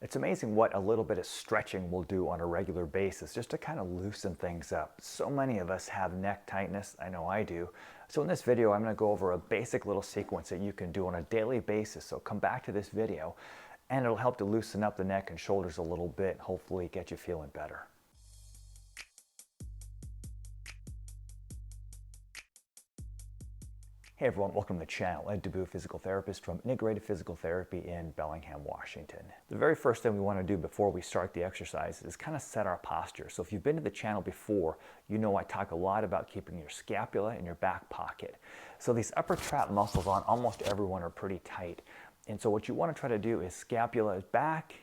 It's amazing what a little bit of stretching will do on a regular basis just to kind of loosen things up. So many of us have neck tightness. I know I do. So in this video, I'm going to go over a basic little sequence that you can do on a daily basis. So come back to this video and it'll help to loosen up the neck and shoulders a little bit, hopefully get you feeling better. Hey everyone, welcome to the channel. Ed DeBoo, physical therapist from Integrated Physical Therapy in Bellingham, Washington. The very first thing we want to do before we start the exercise is kind of set our posture. So if you've been to the channel before, you know I talk a lot about keeping your scapula in your back pocket. So these upper trap muscles on almost everyone are pretty tight. And so what you want to try to do is scapula is back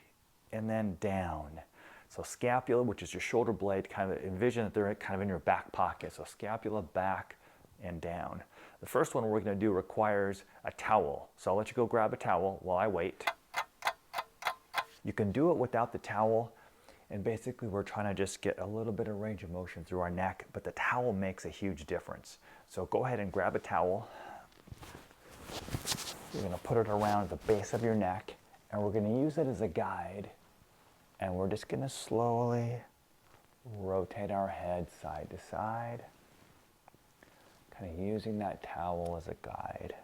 and then down. So scapula, which is your shoulder blade, kind of envision that they're kind of in your back pocket. So scapula back and down. The first one we're going to do requires a towel. So I'll let you go grab a towel while I wait. You can do it without the towel, and basically we're trying to just get a little bit of range of motion through our neck, but the towel makes a huge difference. So go ahead and grab a towel. You're going to put it around the base of your neck, and we're going to use it as a guide, and we're just going to slowly rotate our head side to side. Kind of using that towel as a guide.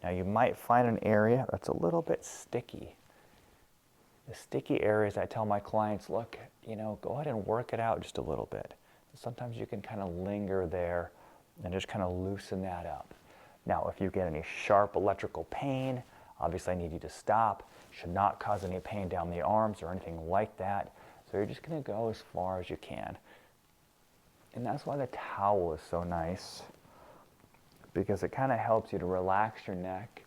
Now you might find an area that's a little bit sticky. The sticky areas, I tell my clients, look, go ahead and work it out just a little bit. Sometimes you can kind of linger there and just kind of loosen that up. Now if you get any sharp electrical pain, obviously I need you to stop. Should not cause any pain down the arms or anything like that. So you're just going to go as far as you can. And that's why the towel is so nice, because it kind of helps you to relax your neck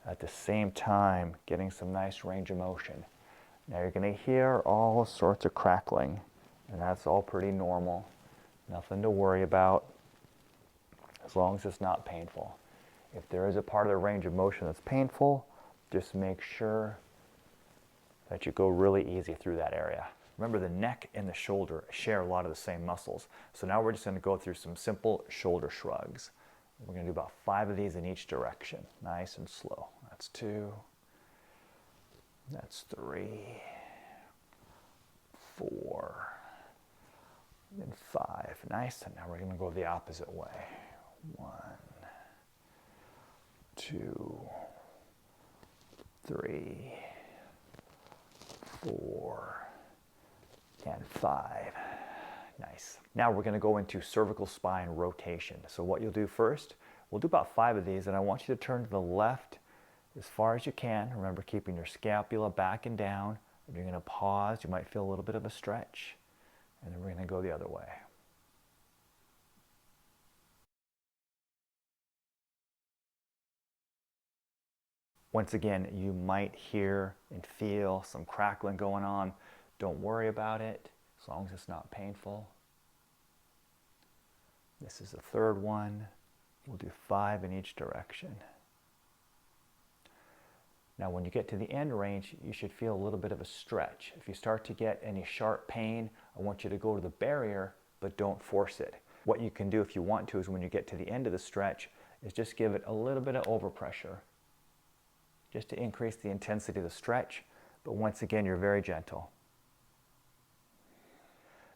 at the same time getting some nice range of motion. Now you're going to hear all sorts of crackling, and that's all pretty normal. Nothing to worry about as long as it's not painful. If there is a part of the range of motion that's painful, just make sure that you go really easy through that area. Remember, the neck and the shoulder share a lot of the same muscles. So now we're just going to go through some simple shoulder shrugs. We're going to do about 5 of these in each direction, nice and slow. That's 2, that's 3, 4, and 5. Nice. And now we're going to go the opposite way. 1, 2, 3, 4, and 5. Nice. Now we're going to go into cervical spine rotation. So what you'll do first, we'll do about 5 of these, and I want you to turn to the left as far as you can. Remember, keeping your scapula back and down. You're going to pause. You might feel a little bit of a stretch, and then we're going to go the other way. Once again, you might hear and feel some crackling going on. Don't worry about it, as long as it's not painful. This is the third one. We'll do 5 in each direction. Now when you get to the end range, you should feel a little bit of a stretch. If you start to get any sharp pain, I want you to go to the barrier, but don't force it. What you can do if you want to is when you get to the end of the stretch, is just give it a little bit of overpressure, just to increase the intensity of the stretch. But once again, you're very gentle.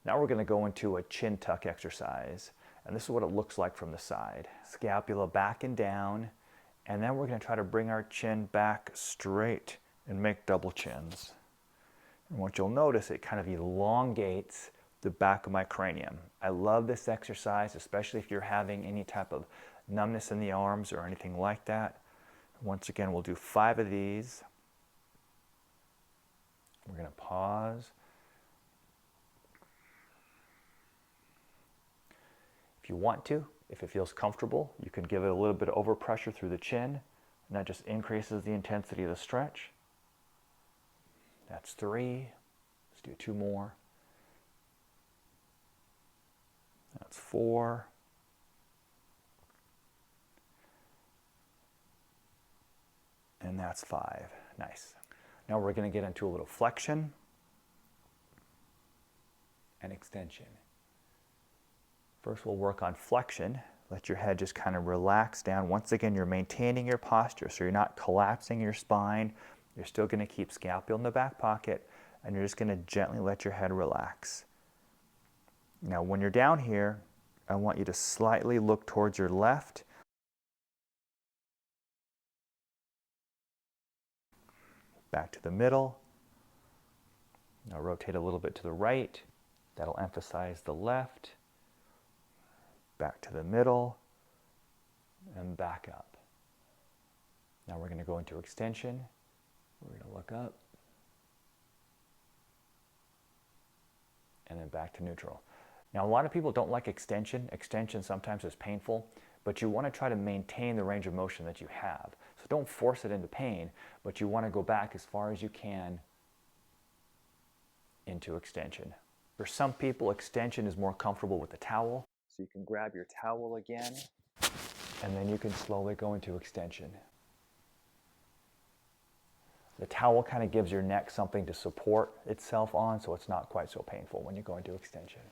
Now we're going to go into a chin tuck exercise, and this is what it looks like from the side. Scapula back and down, and then we're going to try to bring our chin back straight and make double chins. And what you'll notice, it kind of elongates the back of my cranium. I love this exercise, especially if you're having any type of numbness in the arms or anything like that. Once again, we'll do 5 of these. We're going to pause. If you want to, if it feels comfortable, you can give it a little bit of overpressure through the chin, and that just increases the intensity of the stretch. That's 3. Let's do 2 more. That's 4. And that's 5. Nice. Now we're going to get into a little flexion and extension. First we'll work on flexion. Let your head just kind of relax down. Once again, you're maintaining your posture, so you're not collapsing your spine. You're still going to keep scapula in the back pocket, and you're just going to gently let your head relax. Now, when you're down here, I want you to slightly look towards your left. Back to the middle. Now rotate a little bit to the right. That'll emphasize the left. Back to the middle. And back up. Now we're going to go into extension. We're going to look up. And then back to neutral. Now a lot of people don't like extension. Extension sometimes is painful, but you want to try to maintain the range of motion that you have. So don't force it into pain, but you want to go back as far as you can into extension. For some people, extension is more comfortable with the towel. So you can grab your towel again, and then you can slowly go into extension. The towel kind of gives your neck something to support itself on, so it's not quite so painful when you go into extension.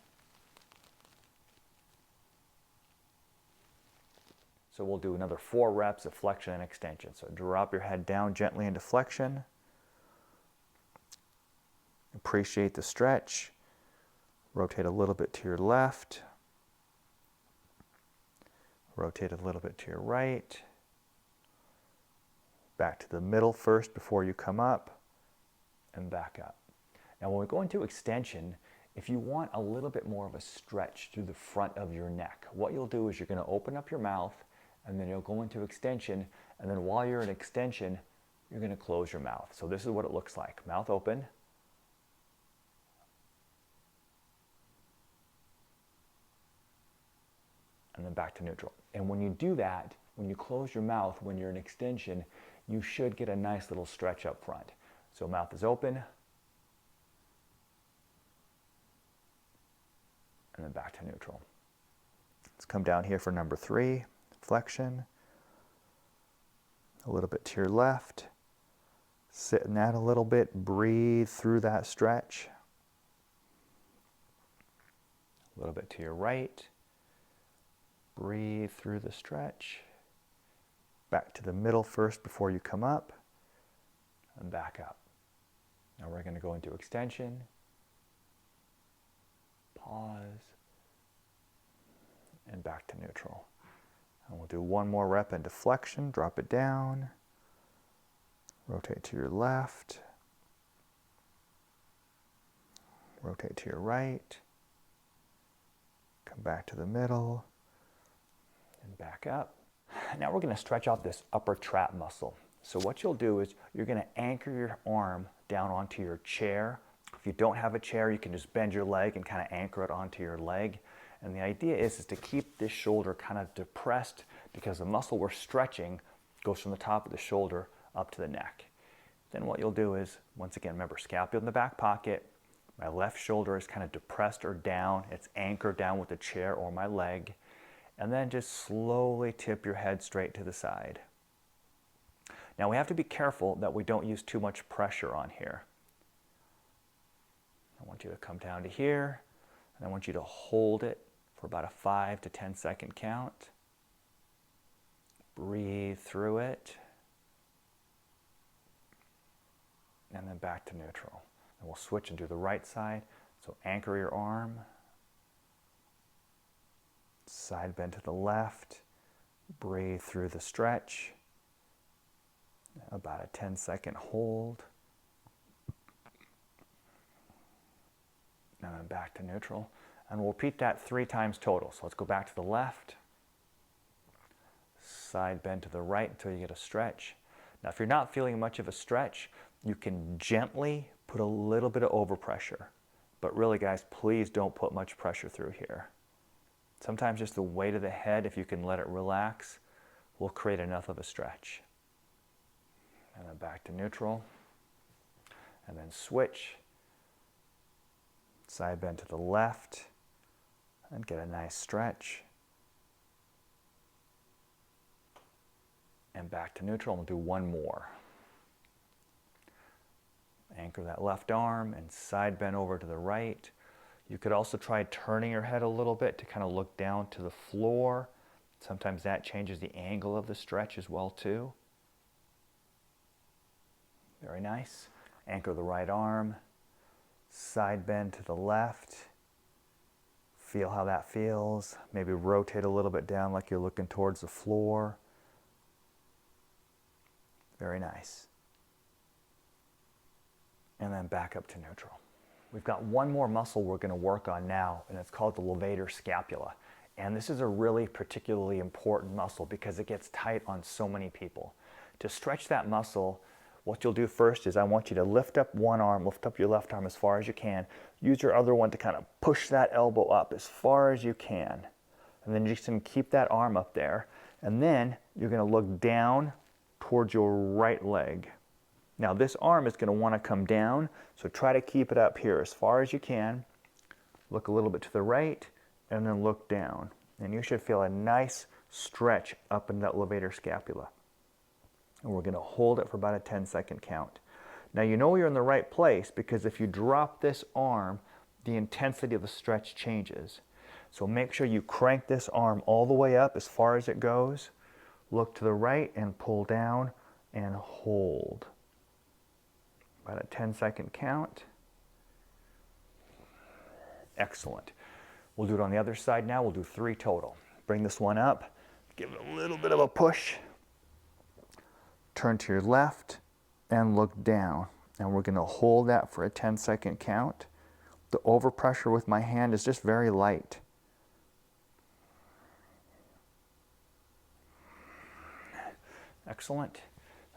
So we'll do another 4 reps of flexion and extension. So drop your head down gently into flexion. Appreciate the stretch. Rotate a little bit to your left. Rotate a little bit to your right. Back to the middle first before you come up, and back up. Now when we go into extension, if you want a little bit more of a stretch through the front of your neck, what you'll do is you're going to open up your mouth, and then you'll go into extension, and then while you're in extension, you're going to close your mouth. So this is what it looks like. Mouth open. And then back to neutral. And when you do that, when you close your mouth, when you're in extension, you should get a nice little stretch up front. So mouth is open. And then back to neutral. Let's come down here for number 3, flexion. A little bit to your left. Sit in that a little bit. Breathe through that stretch. A little bit to your right. Breathe through the stretch. Back to the middle first before you come up, and back up. Now we're going to go into extension. Pause. And back to neutral. And we'll do 1 more rep into flexion. Drop it down. Rotate to your left. Rotate to your right. Come back to the middle. And back up. Now we're going to stretch out this upper trap muscle. So what you'll do is you're going to anchor your arm down onto your chair. If you don't have a chair, you can just bend your leg and kind of anchor it onto your leg. And the idea is to keep this shoulder kind of depressed, because the muscle we're stretching goes from the top of the shoulder up to the neck. Then what you'll do is, once again, remember, scapula in the back pocket. My left shoulder is kind of depressed or down. It's anchored down with the chair or my leg. And then just slowly tip your head straight to the side. Now we have to be careful that we don't use too much pressure on here. I want you to come down to here, and I want you to hold it for about a 5 to 10 second count. Breathe through it. And then back to neutral. And we'll switch and do the right side. So anchor your arm. Side bend to the left. Breathe through the stretch. About a 10-second hold. And then back to neutral. And we'll repeat that 3 times total. So let's go back to the left. Side bend to the right until you get a stretch. Now if you're not feeling much of a stretch, you can gently put a little bit of overpressure. But really guys, please don't put much pressure through here. Sometimes just the weight of the head, if you can let it relax, will create enough of a stretch. And then back to neutral. And then switch. Side bend to the left. And get a nice stretch. And back to neutral. And we'll do 1 more. Anchor that left arm and side bend over to the right. You could also try turning your head a little bit to kind of look down to the floor. Sometimes that changes the angle of the stretch as well too. Very nice. Anchor the right arm. Side bend to the left. Feel how that feels. Maybe rotate a little bit down like you're looking towards the floor. Very nice. And then back up to neutral. We've got one more muscle we're going to work on now, and it's called the levator scapula. And this is a really particularly important muscle because it gets tight on so many people. To stretch that muscle, what you'll do first is I want you to lift up one arm, lift up your left arm as far as you can. Use your other one to kind of push that elbow up as far as you can. And then you're just going to keep that arm up there. And then you're going to look down towards your right leg. Now this arm is going to want to come down, so try to keep it up here as far as you can. Look a little bit to the right, and then look down. And you should feel a nice stretch up in that levator scapula. And we're going to hold it for about a 10-second count. Now you know you're in the right place because if you drop this arm, the intensity of the stretch changes. So make sure you crank this arm all the way up as far as it goes. Look to the right and pull down and hold. About a 10-second count. Excellent. We'll do it on the other side now. We'll do 3 total. Bring this one up. Give it a little bit of a push. Turn to your left and look down. And we're going to hold that for a 10-second count. The overpressure with my hand is just very light. Excellent.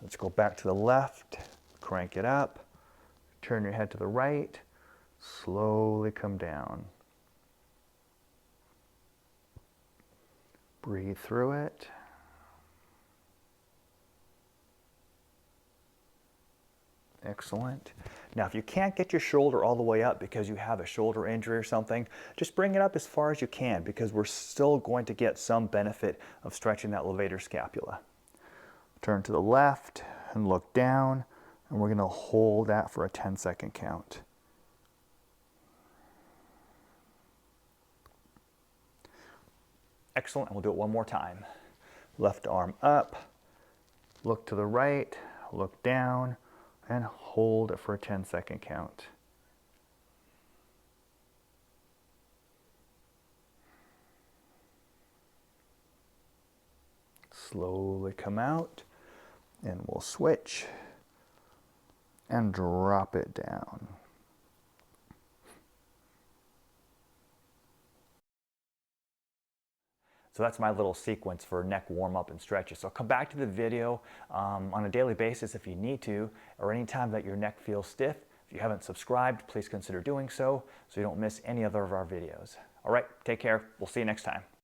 Let's go back to the left. Crank it up. Turn your head to the right. Slowly come down. Breathe through it. Excellent. Now, if you can't get your shoulder all the way up because you have a shoulder injury or something, just bring it up as far as you can because we're still going to get some benefit of stretching that levator scapula. Turn to the left and look down, and we're going to hold that for a 10-second count. Excellent, and we'll do it one more time. Left arm up, look to the right, look down, and hold it for a 10-second count. Slowly come out, and we'll switch and drop it down. So that's my little sequence for neck warm-up and stretches. So come back to the video on a daily basis if you need to, or anytime that your neck feels stiff. If you haven't subscribed, please consider doing so you don't miss any other of our videos. All right, take care. We'll see you next time.